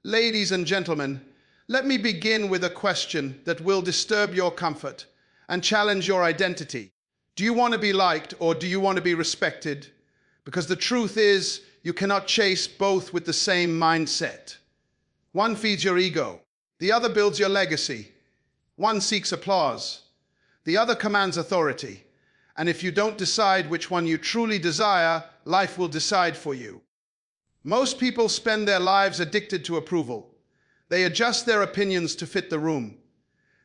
Ladies and gentlemen, let me begin with a question that will disturb your comfort and challenge your identity. Do you want to be liked or do you want to be respected? Because the truth is, you cannot chase both with the same mindset. One feeds your ego, the other builds your legacy. One seeks applause, the other commands authority. And if you don't decide which one you truly desire, life will decide for you. Most people spend their lives addicted to approval. They adjust their opinions to fit the room.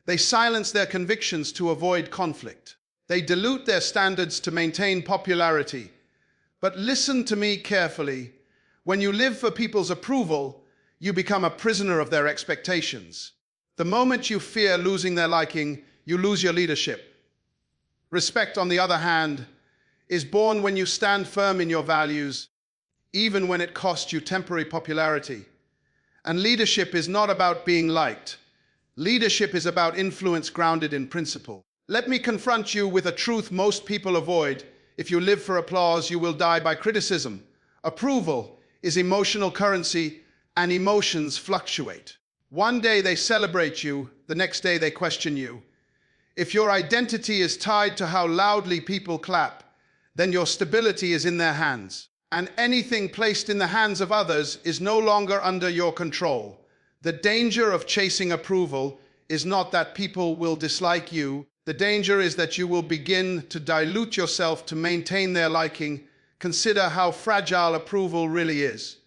They silence their convictions to avoid conflict. They dilute their standards to maintain popularity. But listen to me carefully. When you live for people's approval, you become a prisoner of their expectations. The moment you fear losing their liking, you lose your leadership. Respect, on the other hand, is born when you stand firm in your values, even when it costs you temporary popularity. And leadership is not about being liked. Leadership is about influence grounded in principle. Let me confront you with a truth most people avoid. If you live for applause, you will die by criticism. Approval is emotional currency, and emotions fluctuate. One day they celebrate you, the next day they question you. If your identity is tied to how loudly people clap, then your stability is in their hands. And anything placed in the hands of others is no longer under your control. The danger of chasing approval is not that people will dislike you. The danger is that you will begin to dilute yourself to maintain their liking. Consider how fragile approval really is.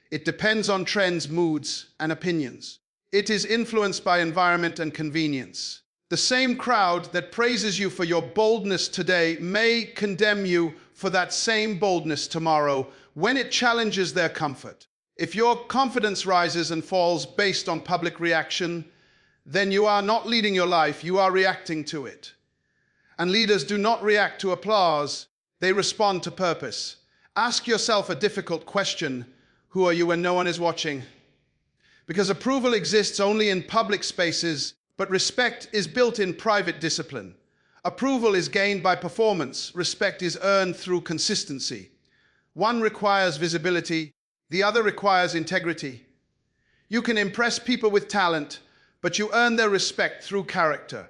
It depends on trends, moods, and opinions. It is influenced by environment and convenience. The same crowd that praises you for your boldness today may condemn you for that same boldness tomorrow when it challenges their comfort. If your confidence rises and falls based on public reaction, then you are not leading your life, you are reacting to it. And leaders do not react to applause, they respond to purpose. Ask yourself a difficult question: who are you when no one is watching? Because approval exists only in public spaces, but respect is built in private discipline. Approval is gained by performance. Respect is earned through consistency. One requires visibility, the other requires integrity. You can impress people with talent, but you earn their respect through character.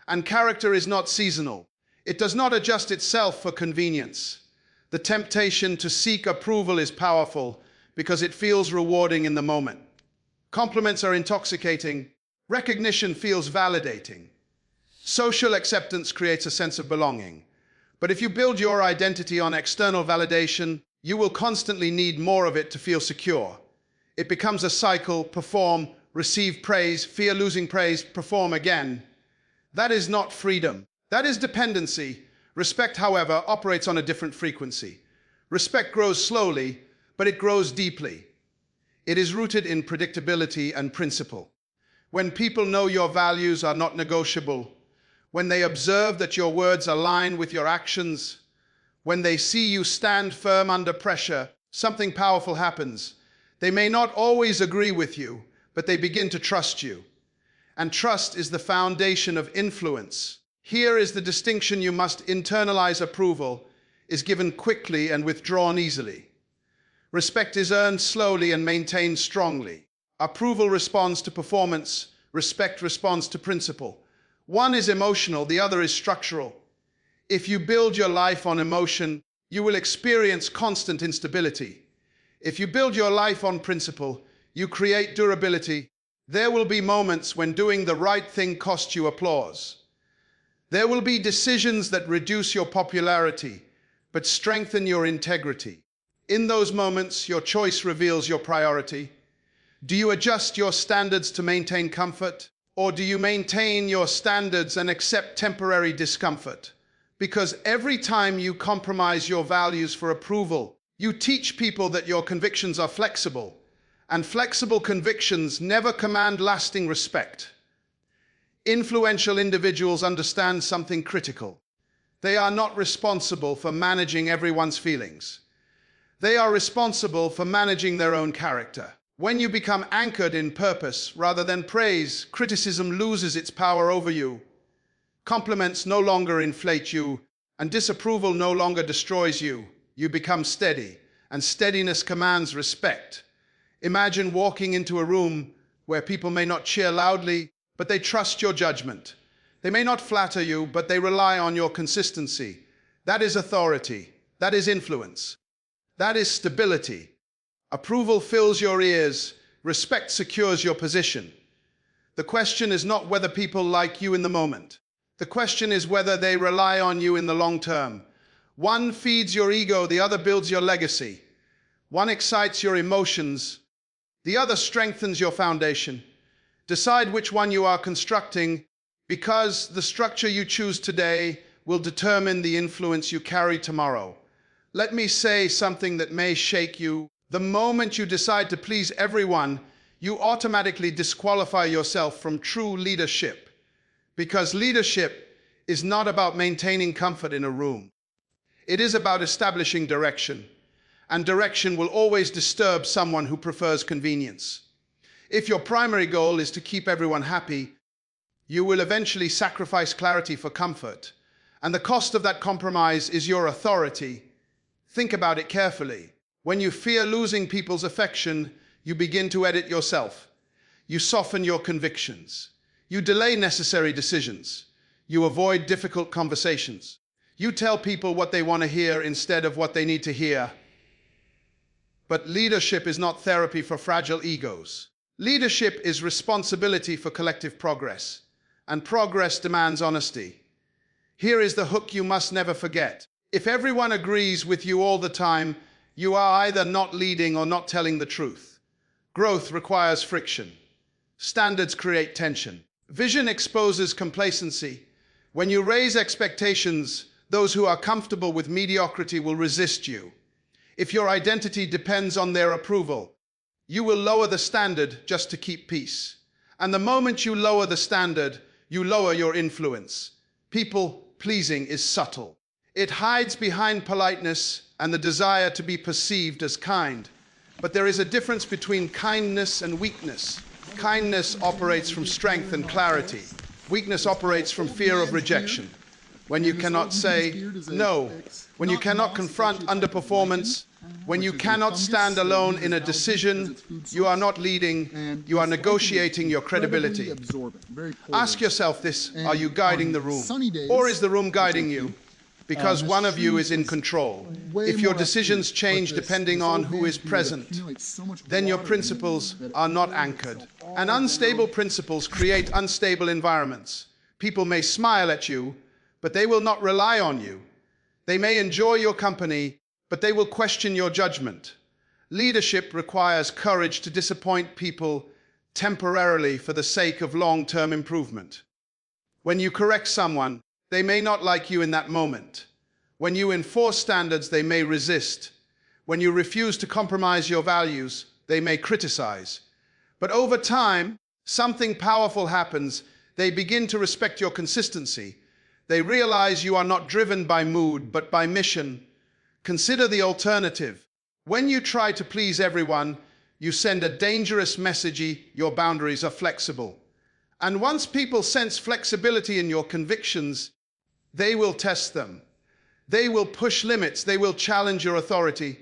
And character is not seasonal. It does not adjust itself for convenience. The temptation to seek approval is powerful because it feels rewarding in the moment. Compliments are intoxicating. Recognition feels validating. Social acceptance creates a sense of belonging. But if you build your identity on external validation, you will constantly need more of it to feel secure. It becomes a cycle: perform, receive praise, fear losing praise, perform again. That is not freedom. That is dependency. Respect, however, operates on a different frequency. Respect grows slowly, but it grows deeply. It is rooted in predictability and principle. When people know your values are not negotiable, when they observe that your words align with your actions, when they see you stand firm under pressure, something powerful happens. They may not always agree with you, but they begin to trust you. And trust is the foundation of influence. Here is the distinction: you must internalize. Approval is given quickly and withdrawn easily. Respect is earned slowly and maintained strongly. Approval responds to performance, respect responds to principle. One is emotional, the other is structural. If you build your life on emotion, you will experience constant instability. If you build your life on principle, you create durability. There will be moments when doing the right thing costs you applause. There will be decisions that reduce your popularity, but strengthen your integrity. In those moments, your choice reveals your priority. Do you adjust your standards to maintain comfort? Or do you maintain your standards and accept temporary discomfort? Because every time you compromise your values for approval, you teach people that your convictions are flexible, and flexible convictions never command lasting respect. Influential individuals understand something critical. They are not responsible for managing everyone's feelings. They are responsible for managing their own character. When you become anchored in purpose rather than praise, criticism loses its power over you. Compliments no longer inflate you, and disapproval no longer destroys you. You become steady, and steadiness commands respect. Imagine walking into a room where people may not cheer loudly, but they trust your judgment. They may not flatter you, but they rely on your consistency. That is authority. That is influence. That is stability. Approval fills your ears. Respect secures your position. The question is not whether people like you in the moment. The question is whether they rely on you in the long term. One feeds your ego, the other builds your legacy. One excites your emotions, the other strengthens your foundation. Decide which one you are constructing, because the structure you choose today will determine the influence you carry tomorrow. Let me say something that may shake you. The moment you decide to please everyone, you automatically disqualify yourself from true leadership. Because leadership is not about maintaining comfort in a room. It is about establishing direction. And direction will always disturb someone who prefers convenience. If your primary goal is to keep everyone happy, you will eventually sacrifice clarity for comfort. And the cost of that compromise is your authority. Think about it carefully. When you fear losing people's affection, you begin to edit yourself. You soften your convictions. You delay necessary decisions. You avoid difficult conversations. You tell people what they want to hear instead of what they need to hear. But leadership is not therapy for fragile egos. Leadership is responsibility for collective progress, and progress demands honesty. Here is the hook you must never forget. If everyone agrees with you all the time, you are either not leading or not telling the truth. Growth requires friction. Standards create tension. Vision exposes complacency. When you raise expectations, those who are comfortable with mediocrity will resist you. If your identity depends on their approval, you will lower the standard just to keep peace. And the moment you lower the standard, you lower your influence. People pleasing is subtle. It hides behind politeness and the desire to be perceived as kind. But there is a difference between kindness and weakness. Kindness operates from strength and clarity. Weakness operates from fear of rejection. When you cannot say no, when you cannot confront underperformance, when you cannot stand alone in a decision, you are not leading, you are negotiating your credibility. Ask yourself this: are you guiding the room? Or is the room guiding you? Because one of you is in control. If your decisions change depending on who is present, then your principles are not anchored. And unstable principles create unstable environments. People may smile at you, but they will not rely on you. They may enjoy your company, but they will question your judgment. Leadership requires courage to disappoint people temporarily for the sake of long-term improvement. When you correct someone, they may not like you in that moment. When you enforce standards, they may resist. When you refuse to compromise your values, they may criticize. But over time, something powerful happens. They begin to respect your consistency. They realize you are not driven by mood, but by mission. Consider the alternative. When you try to please everyone, you send a dangerous message: your boundaries are flexible. And once people sense flexibility in your convictions, they will test them. They will push limits. They will challenge your authority.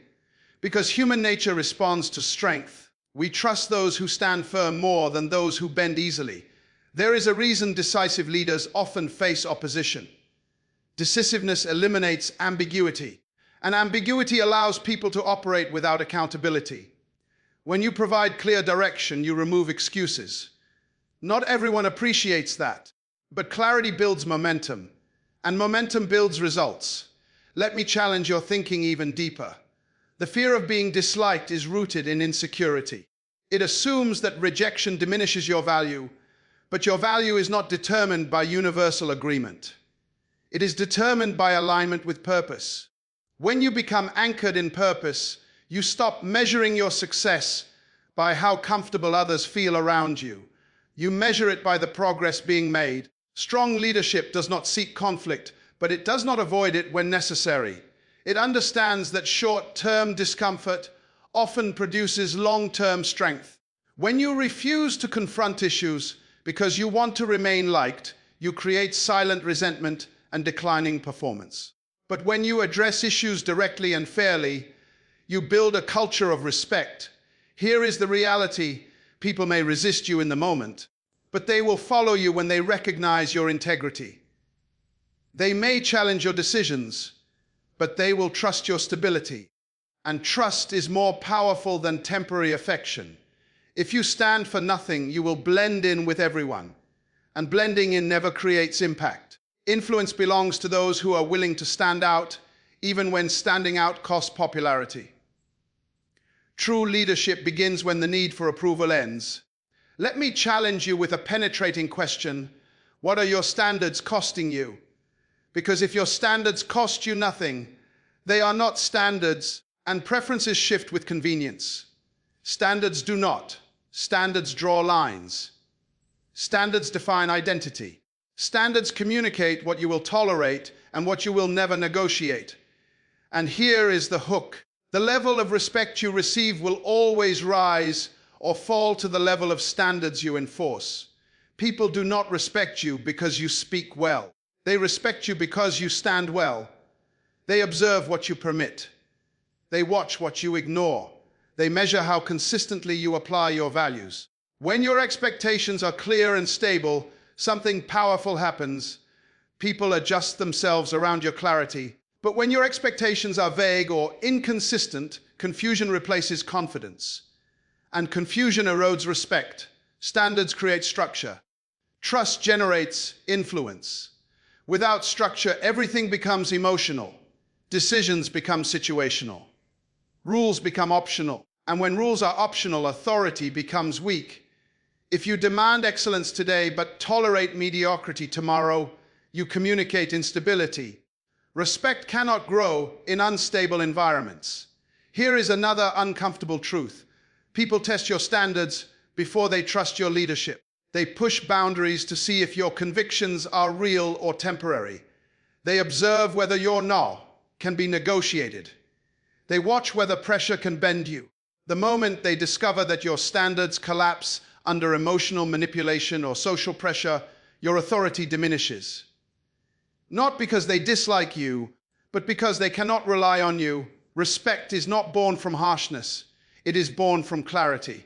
Because human nature responds to strength. We trust those who stand firm more than those who bend easily. There is a reason decisive leaders often face opposition. Decisiveness eliminates ambiguity. And ambiguity allows people to operate without accountability. When you provide clear direction, you remove excuses. Not everyone appreciates that, but clarity builds momentum, and momentum builds results. Let me challenge your thinking even deeper. The fear of being disliked is rooted in insecurity. It assumes that rejection diminishes your value, but your value is not determined by universal agreement. It is determined by alignment with purpose. When you become anchored in purpose, you stop measuring your success by how comfortable others feel around you. You measure it by the progress being made. Strong leadership does not seek conflict, but it does not avoid it when necessary. It understands that short-term discomfort often produces long-term strength. When you refuse to confront issues because you want to remain liked, you create silent resentment and declining performance. But when you address issues directly and fairly, you build a culture of respect. Here is the reality. People may resist you in the moment, but they will follow you when they recognize your integrity. They may challenge your decisions, but they will trust your stability. And trust is more powerful than temporary affection. If you stand for nothing, you will blend in with everyone. And blending in never creates impact. Influence belongs to those who are willing to stand out, even when standing out costs popularity. True leadership begins when the need for approval ends. Let me challenge you with a penetrating question. What are your standards costing you? Because if your standards cost you nothing, they are not standards, and preferences shift with convenience. Standards do not. Standards draw lines. Standards define identity. Standards communicate what you will tolerate and what you will never negotiate. And here is the hook. The level of respect you receive will always rise or fall to the level of standards you enforce. People do not respect you because you speak well. They respect you because you stand well. They observe what you permit. They watch what you ignore. They measure how consistently you apply your values. When your expectations are clear and stable, something powerful happens. People adjust themselves around your clarity. But when your expectations are vague or inconsistent, confusion replaces confidence. And confusion erodes respect. Standards create structure. Trust generates influence. Without structure, everything becomes emotional. Decisions become situational. Rules become optional. And when rules are optional, authority becomes weak. If you demand excellence today but tolerate mediocrity tomorrow, you communicate instability. Respect cannot grow in unstable environments. Here is another uncomfortable truth. People test your standards before they trust your leadership. They push boundaries to see if your convictions are real or temporary. They observe whether your no can be negotiated. They watch whether pressure can bend you. The moment they discover that your standards collapse under emotional manipulation or social pressure, your authority diminishes. Not because they dislike you, but because they cannot rely on you. Respect is not born from harshness. It is born from clarity.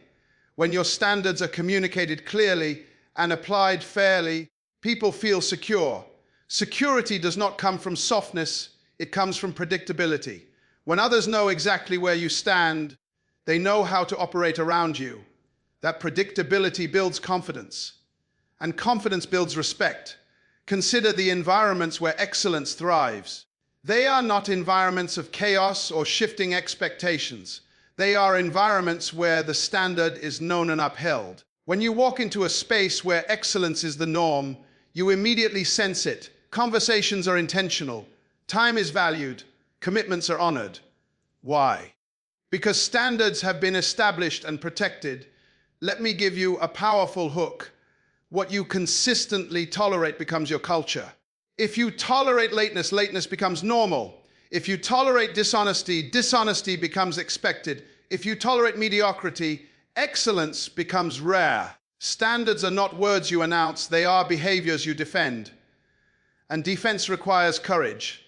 When your standards are communicated clearly and applied fairly, people feel secure. Security does not come from softness, it comes from predictability. When others know exactly where you stand, they know how to operate around you. That predictability builds confidence, and confidence builds respect. Consider the environments where excellence thrives. They are not environments of chaos or shifting expectations. They are environments where the standard is known and upheld. When you walk into a space where excellence is the norm, you immediately sense it. Conversations are intentional. Time is valued. Commitments are honored. Why? Because standards have been established and protected. Let me give you a powerful hook. What you consistently tolerate becomes your culture. If you tolerate lateness, lateness becomes normal. If you tolerate dishonesty, dishonesty becomes expected. If you tolerate mediocrity, excellence becomes rare. Standards are not words you announce, they are behaviors you defend. And defense requires courage.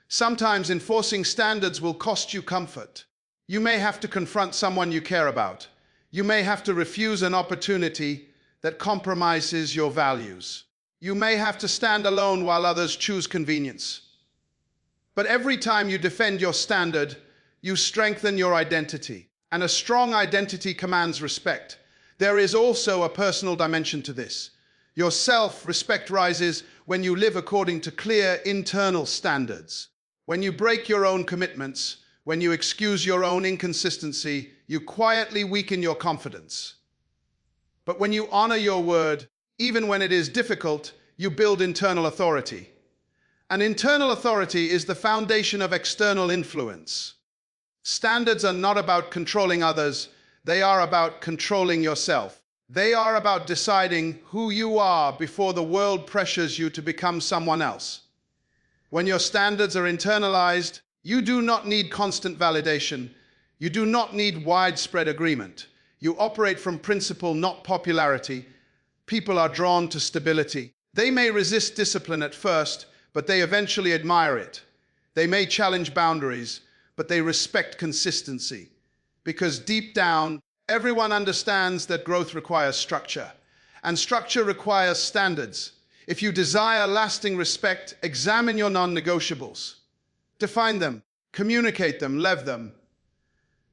Sometimes enforcing standards will cost you comfort. You may have to confront someone you care about. You may have to refuse an opportunity that compromises your values. You may have to stand alone while others choose convenience. But every time you defend your standard, you strengthen your identity. And a strong identity commands respect. There is also a personal dimension to this. Your self-respect rises when you live according to clear internal standards. When you break your own commitments, when you excuse your own inconsistency, you quietly weaken your confidence. But when you honor your word, even when it is difficult, you build internal authority. And internal authority is the foundation of external influence. Standards are not about controlling others, they are about controlling yourself. They are about deciding who you are before the world pressures you to become someone else. When your standards are internalized, you do not need constant validation. You do not need widespread agreement. You operate from principle, not popularity. People are drawn to stability. They may resist discipline at first, but they eventually admire it. They may challenge boundaries, but they respect consistency. Because deep down, Everyone understands that growth requires structure, and structure requires standards. If you desire lasting respect, examine your non-negotiables. Define them, communicate them, live them.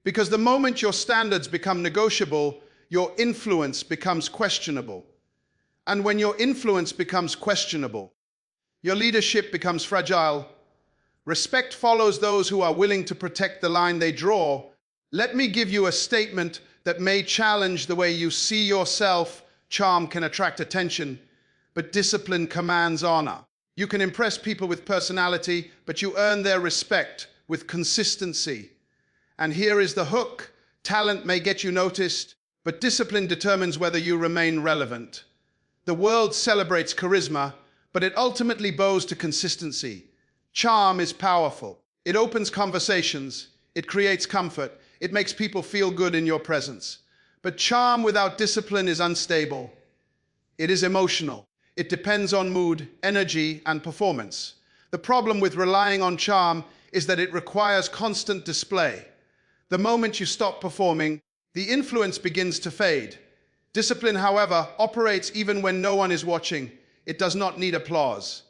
Because the moment your standards become negotiable, your influence becomes questionable. And when your influence becomes questionable, your leadership becomes fragile. Respect follows those who are willing to protect the line they draw. Let me give you a statement that may challenge the way you see yourself. Charm can attract attention, but discipline commands honor. You can impress people with personality, but you earn their respect with consistency. And here is the hook. Talent may get you noticed, but discipline determines whether you remain relevant. The world celebrates charisma, but it ultimately bows to consistency. Charm is powerful. It opens conversations. It creates comfort. It makes people feel good in your presence. But charm without discipline is unstable. It is emotional. It depends on mood, energy, and performance. The problem with relying on charm is that it requires constant display. The moment you stop performing, the influence begins to fade. Discipline, however, operates even when no one is watching. It does not need applause.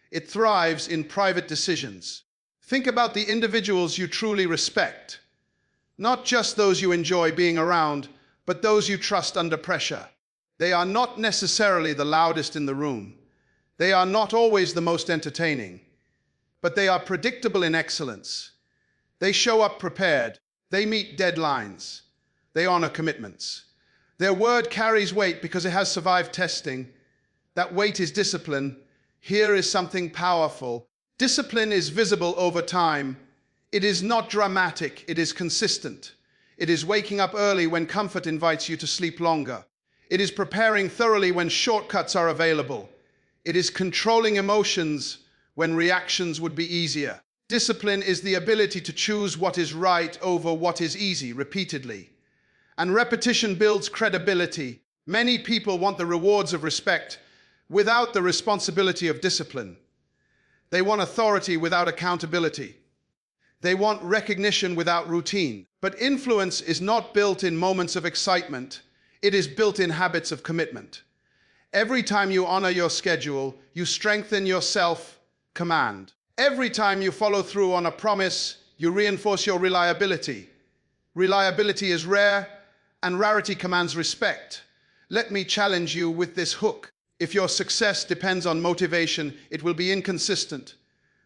It thrives in private decisions. Think about the individuals you truly respect. Not just those you enjoy being around, but those you trust under pressure. They are not necessarily the loudest in the room. They are not always the most entertaining, but they are predictable in excellence. They show up prepared. They meet deadlines. They honor commitments. Their word carries weight because it has survived testing. That weight is discipline. Here is something powerful. Discipline is visible over time. It is not dramatic. It is consistent. It is waking up early when comfort invites you to sleep longer. It is preparing thoroughly when shortcuts are available. It is controlling emotions when reactions would be easier. Discipline is the ability to choose what is right over what is easy repeatedly. And repetition builds credibility. Many people want the rewards of respect without the responsibility of discipline. They want authority without accountability. They want recognition without routine. But influence is not built in moments of excitement. It is built in habits of commitment. Every time you honor your schedule, you strengthen your self-command. Every time you follow through on a promise, you reinforce your reliability. Reliability is rare, and rarity commands respect. Let me challenge you with this hook. If your success depends on motivation, it will be inconsistent.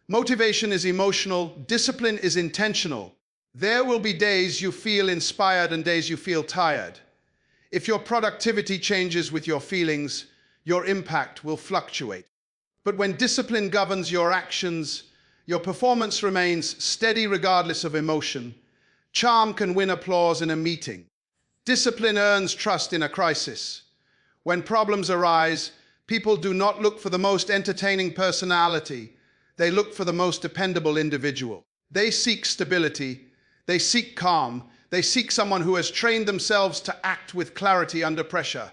Motivation is emotional, discipline is intentional. There will be days you feel inspired and days you feel tired. If your productivity changes with your feelings, your impact will fluctuate. But when discipline governs your actions, your performance remains steady regardless of emotion. Charm can win applause in a meeting. Discipline earns trust in a crisis. When problems arise, people do not look for the most entertaining personality. They look for the most dependable individual. They seek stability. They seek calm. They seek someone who has trained themselves to act with clarity under pressure.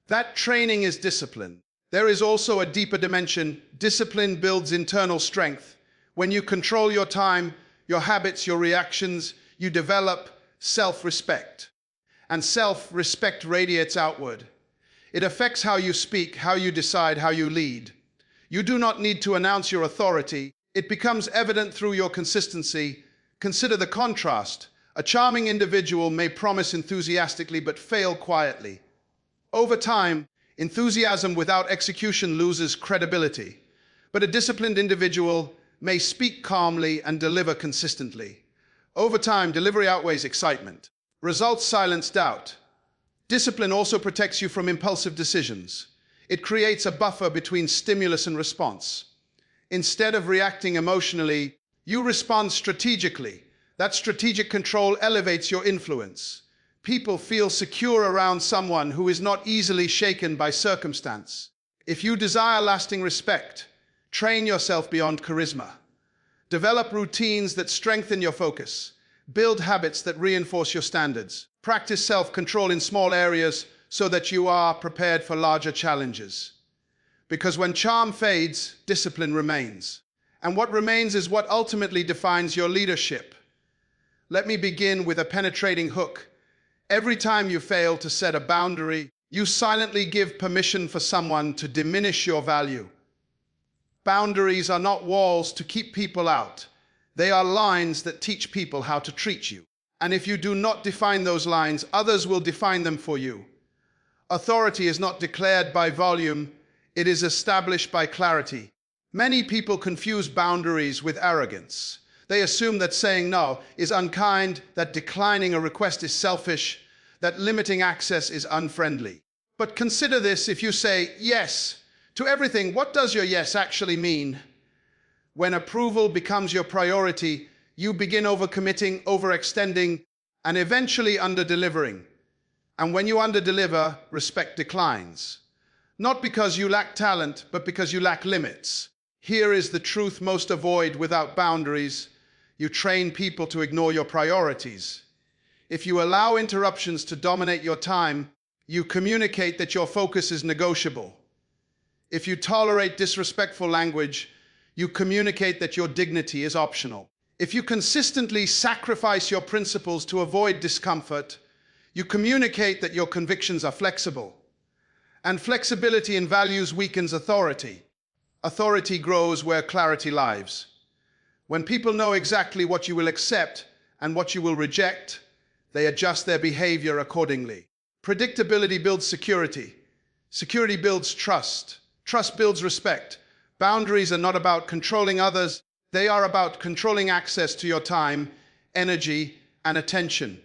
That training is discipline. There is also a deeper dimension. Discipline builds internal strength. When you control your time, your habits, your reactions, you develop self-respect. And self-respect radiates outward. It affects how you speak, how you decide, how you lead. You do not need to announce your authority. It becomes evident through your consistency. Consider the contrast. A charming individual may promise enthusiastically but fail quietly. Over time, enthusiasm without execution loses credibility. But a disciplined individual may speak calmly and deliver consistently. Over time, delivery outweighs excitement. Results silence doubt. Discipline also protects you from impulsive decisions. It creates a buffer between stimulus and response. Instead of reacting emotionally, you respond strategically. That strategic control elevates your influence. People feel secure around someone who is not easily shaken by circumstance. If you desire lasting respect, train yourself beyond charisma. Develop routines that strengthen your focus. Build habits that reinforce your standards. Practice self-control in small areas so that you are prepared for larger challenges. Because when charm fades, discipline remains. And what remains is what ultimately defines your leadership. Let me begin with a penetrating hook. Every time you fail to set a boundary, you silently give permission for someone to diminish your value. Boundaries are not walls to keep people out. They are lines that teach people how to treat you. And if you do not define those lines, others will define them for you. Authority is not declared by volume, it is established by clarity. Many people confuse boundaries with arrogance. They assume that saying no is unkind, that declining a request is selfish, that limiting access is unfriendly. But consider this: if you say yes to everything, what does your yes actually mean? When approval becomes your priority, you begin overcommitting, overextending, and eventually underdelivering. And when you underdeliver, respect declines. Not because you lack talent, but because you lack limits. Here is the truth most avoid without boundaries. You train people to ignore your priorities. If you allow interruptions to dominate your time, you communicate that your focus is negotiable. If you tolerate disrespectful language, you communicate that your dignity is optional. If you consistently sacrifice your principles to avoid discomfort, you communicate that your convictions are flexible. And flexibility in values weakens authority. Authority grows where clarity lives. When people know exactly what you will accept and what you will reject, they adjust their behavior accordingly. Predictability builds security. Security builds trust. Trust builds respect. Boundaries are not about controlling others. They are about controlling access to your time, energy, and attention.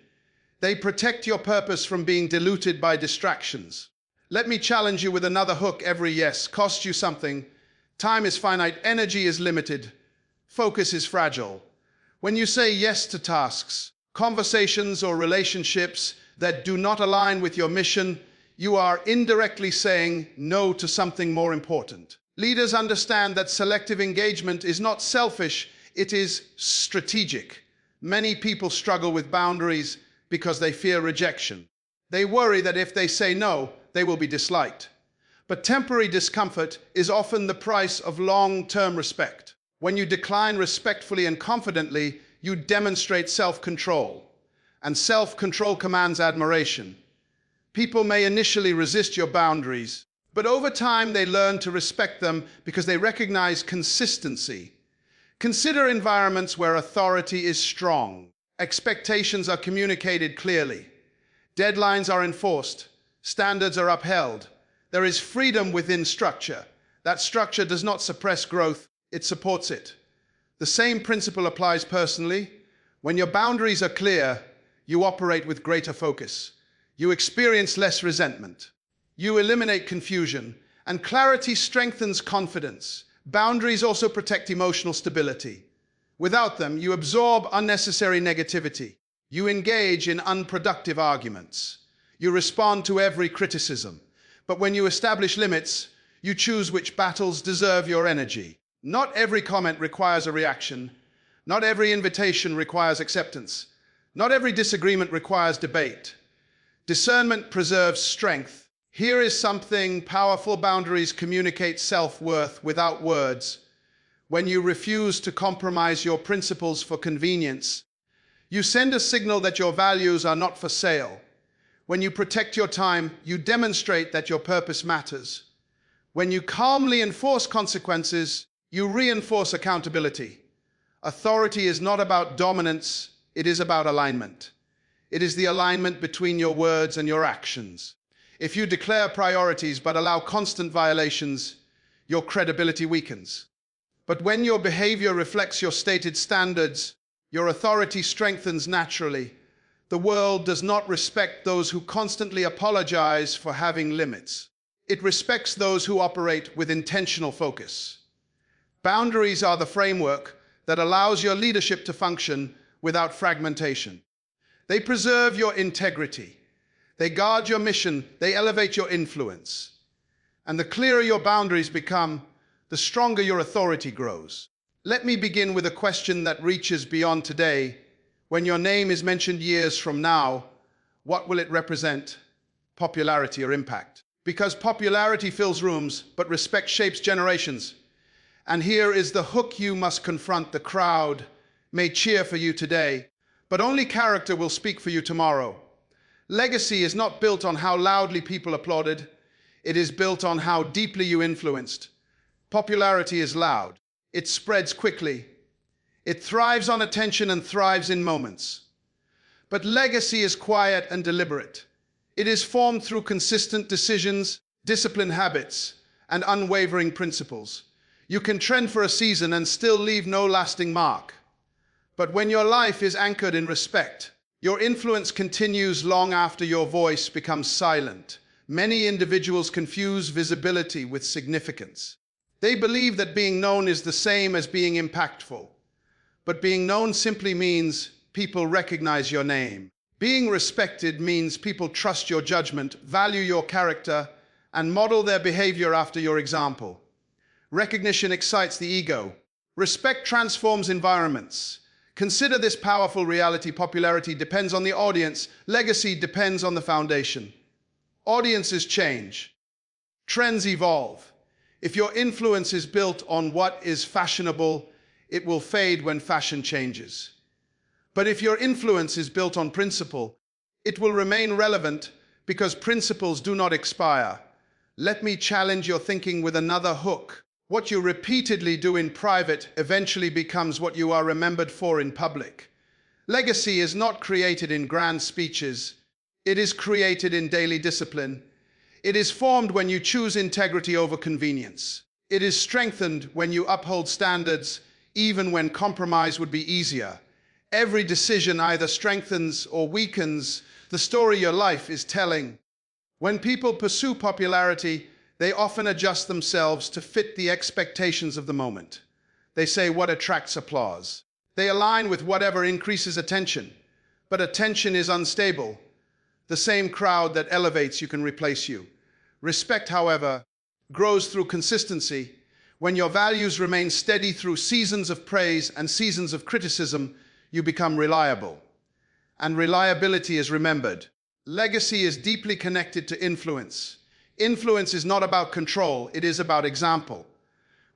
They protect your purpose from being diluted by distractions. Let me challenge you with another hook. Every yes costs you something. Time is finite, energy is limited, focus is fragile. When you say yes to tasks, conversations, or relationships that do not align with your mission, you are indirectly saying no to something more important. Leaders understand that selective engagement is not selfish, it is strategic. Many people struggle with boundaries because they fear rejection. They worry that if they say no, they will be disliked. But temporary discomfort is often the price of long-term respect. When you decline respectfully and confidently, you demonstrate self-control. And self-control commands admiration. People may initially resist your boundaries, but over time they learn to respect them because they recognize consistency. Consider environments where authority is strong. Expectations are communicated clearly. Deadlines are enforced. Standards are upheld. There is freedom within structure. That structure does not suppress growth, it supports it. The same principle applies personally. When your boundaries are clear, you operate with greater focus. You experience less resentment. You eliminate confusion, and clarity strengthens confidence. Boundaries also protect emotional stability. Without them, you absorb unnecessary negativity. You engage in unproductive arguments. You respond to every criticism. But when you establish limits, you choose which battles deserve your energy. Not every comment requires a reaction. Not every invitation requires acceptance. Not every disagreement requires debate. Discernment preserves strength. Here is something powerful: boundaries communicate self-worth without words. When you refuse to compromise your principles for convenience, you send a signal that your values are not for sale. When you protect your time, you demonstrate that your purpose matters. When you calmly enforce consequences, you reinforce accountability. Authority is not about dominance, it is about alignment. It is the alignment between your words and your actions. If you declare priorities but allow constant violations, your credibility weakens. But when your behavior reflects your stated standards, your authority strengthens naturally. The world does not respect those who constantly apologize for having limits. It respects those who operate with intentional focus. Boundaries are the framework that allows your leadership to function without fragmentation. They preserve your integrity. They guard your mission. They elevate your influence. And the clearer your boundaries become, the stronger your authority grows. Let me begin with a question that reaches beyond today. When your name is mentioned years from now, what will it represent? Popularity or impact? Because popularity fills rooms, but respect shapes generations. And here is the hook you must confront. The crowd may cheer for you today, but only character will speak for you tomorrow. Legacy is not built on how loudly people applauded. It is built on how deeply you influenced. Popularity is loud. It spreads quickly. It thrives on attention and thrives in moments. But legacy is quiet and deliberate. It is formed through consistent decisions, disciplined habits, and unwavering principles. You can trend for a season and still leave no lasting mark. But when your life is anchored in respect, your influence continues long after your voice becomes silent. Many individuals confuse visibility with significance. They believe that being known is the same as being impactful. But being known simply means people recognize your name. Being respected means people trust your judgment, value your character, and model their behavior after your example. Recognition excites the ego. Respect transforms environments. Consider this powerful reality: popularity depends on the audience, legacy depends on the foundation. Audiences change. Trends evolve. If your influence is built on what is fashionable, it will fade when fashion changes. But if your influence is built on principle, it will remain relevant because principles do not expire. Let me challenge your thinking with another hook. What you repeatedly do in private eventually becomes what you are remembered for in public. Legacy is not created in grand speeches. It is created in daily discipline. It is formed when you choose integrity over convenience. It is strengthened when you uphold standards, even when compromise would be easier. Every decision either strengthens or weakens the story your life is telling. When people pursue popularity, they often adjust themselves to fit the expectations of the moment. They say what attracts applause. They align with whatever increases attention. But attention is unstable. The same crowd that elevates you can replace you. Respect, however, grows through consistency. When your values remain steady through seasons of praise and seasons of criticism, you become reliable. And reliability is remembered. Legacy is deeply connected to influence. Influence is not about control, it is about example.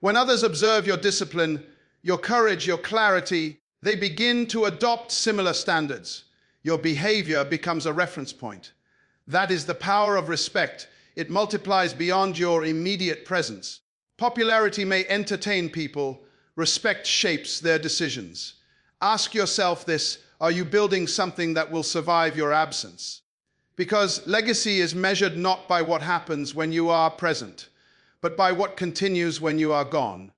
When others observe your discipline, your courage, your clarity, they begin to adopt similar standards. Your behavior becomes a reference point. That is the power of respect. It multiplies beyond your immediate presence. Popularity may entertain people. Respect shapes their decisions. Ask yourself this: are you building something that will survive your absence? Because legacy is measured not by what happens when you are present, but by what continues when you are gone.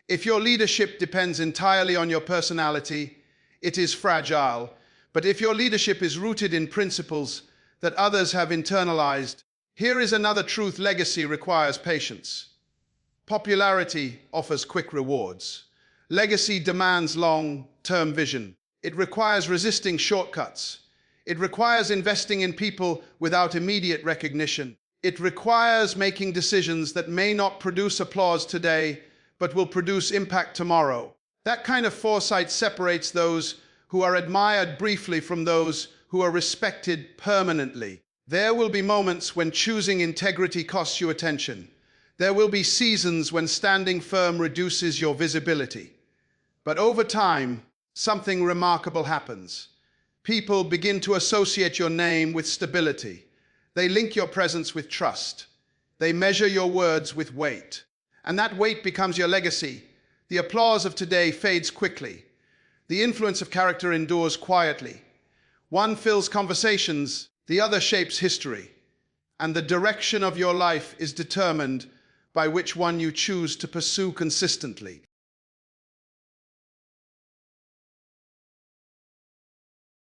If your leadership depends entirely on your personality, it is fragile. But if your leadership is rooted in principles that others have internalized, here is another truth: legacy requires patience. Popularity offers quick rewards. Legacy demands long-term vision. It requires resisting shortcuts. It requires investing in people without immediate recognition. It requires making decisions that may not produce applause today, but will produce impact tomorrow. That kind of foresight separates those who are admired briefly from those who are respected permanently. There will be moments when choosing integrity costs you attention. There will be seasons when standing firm reduces your visibility. But over time, something remarkable happens. People begin to associate your name with stability. They link your presence with trust. They measure your words with weight. And that weight becomes your legacy. The applause of today fades quickly. The influence of character endures quietly. One fills conversations, the other shapes history. And the direction of your life is determined by which one you choose to pursue consistently.